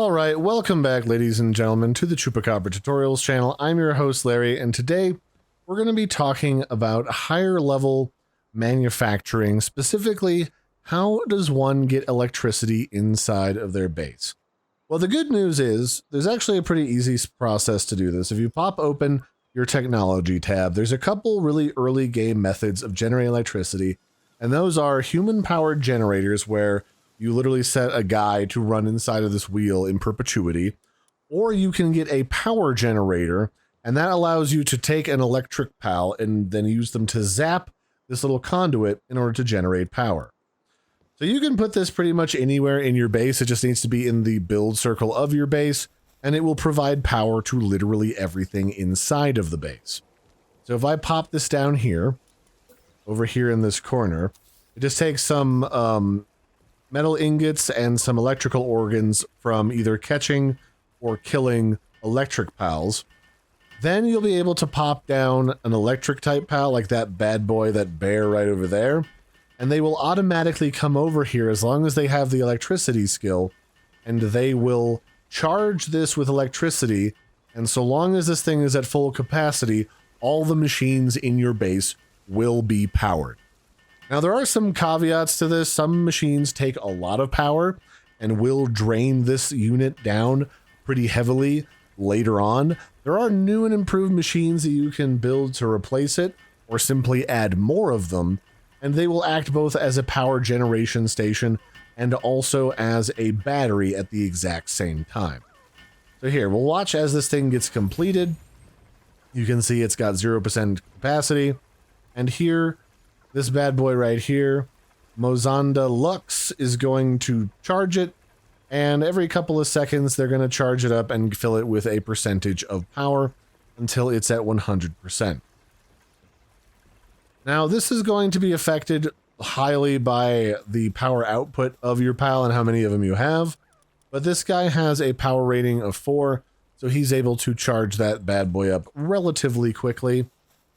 Alright, welcome back ladies and gentlemen to the Chupacabra tutorials channel. I'm your host Larry, and today we're going to be talking about higher level manufacturing. Specifically, how does one get electricity inside of their base? Well, the good news is there's actually a pretty easy process to do this. If you pop open your technology tab, there's a couple really early game methods of generating electricity, and those are human powered generators, where you literally set a guy to run inside of this wheel in perpetuity, or you can get a power generator, and that allows you to take an electric pal and then use them to zap this little conduit in order to generate power. So you can put this pretty much anywhere in your base. It just needs to be in the build circle of your base, and it will provide power to literally everything inside of the base. So if I pop this down here, over here in this corner, it just takes some metal ingots and some electrical organs from either catching or killing electric pals. Then you'll be able to pop down an electric type pal like that bad boy, that bear right over there, and they will automatically come over here as long as they have the electricity skill, and they will charge this with electricity. And so long as this thing is at full capacity, all the machines in your base will be powered. Now, there are some caveats to this. Some machines take a lot of power and will drain this unit down pretty heavily later on. There are new and improved machines that you can build to replace it, or simply add more of them, and they will act both as a power generation station and also as a battery at the exact same time. So here, we'll watch as this thing gets completed. You can see it's got 0% capacity, and here, this bad boy right here, Mozanda Lux, is going to charge it, and every couple of seconds they're going to charge it up and fill it with a percentage of power until it's at 100%. Now, this is going to be affected highly by the power output of your pal and how many of them you have, but this guy has a power rating of 4, so he's able to charge that bad boy up relatively quickly.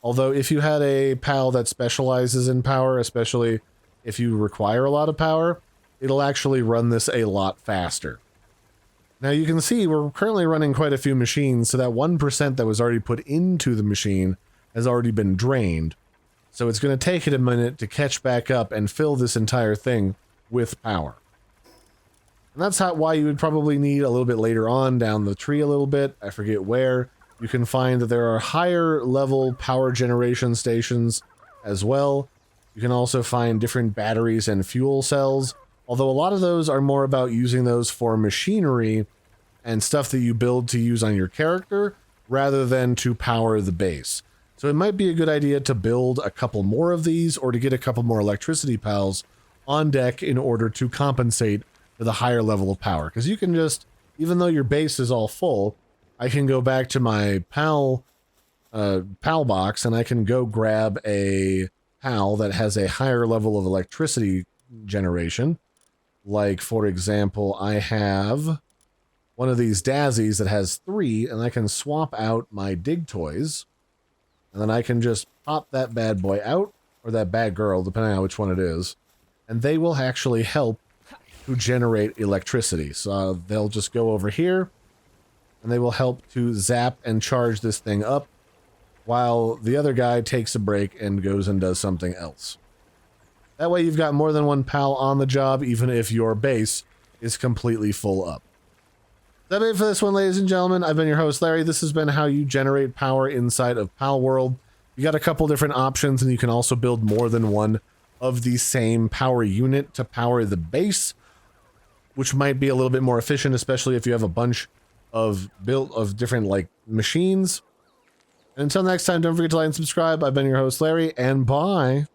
Although if you had a pal that specializes in power, especially if you require a lot of power, it'll actually run this a lot faster. Now you can see we're currently running quite a few machines, so that 1% that was already put into the machine has already been drained. So it's going to take it a minute to catch back up and fill this entire thing with power. And that's why you would probably need a little bit later on down the tree a little bit, I forget where, you can find that there are higher level power generation stations as well. You can also find different batteries and fuel cells, although a lot of those are more about using those for machinery and stuff that you build to use on your character rather than to power the base. So it might be a good idea to build a couple more of these, or to get a couple more electricity pals on deck in order to compensate for the higher level of power. Because you can just, even though your base is all full, I can go back to my pal box, and I can go grab a pal that has a higher level of electricity generation. Like, for example, I have one of these daisies that has 3, and I can swap out my dig toys, and then I can just pop that bad boy out, or that bad girl, depending on which one it is, and they will actually help to generate electricity. So they'll just go over here, and they will help to zap and charge this thing up, while the other guy takes a break and goes and does something else. That way you've got more than one pal on the job, even if your base is completely full up. That's it for this one, ladies and gentlemen. I've been your host, Larry. This has been how you generate power inside of Palworld. You got a couple different options, and you can also build more than one of the same power unit to power the base, which might be a little bit more efficient, especially if you have a bunch of different like machines. And until next time, don't forget to like and subscribe. I've been your host, Larry, and bye.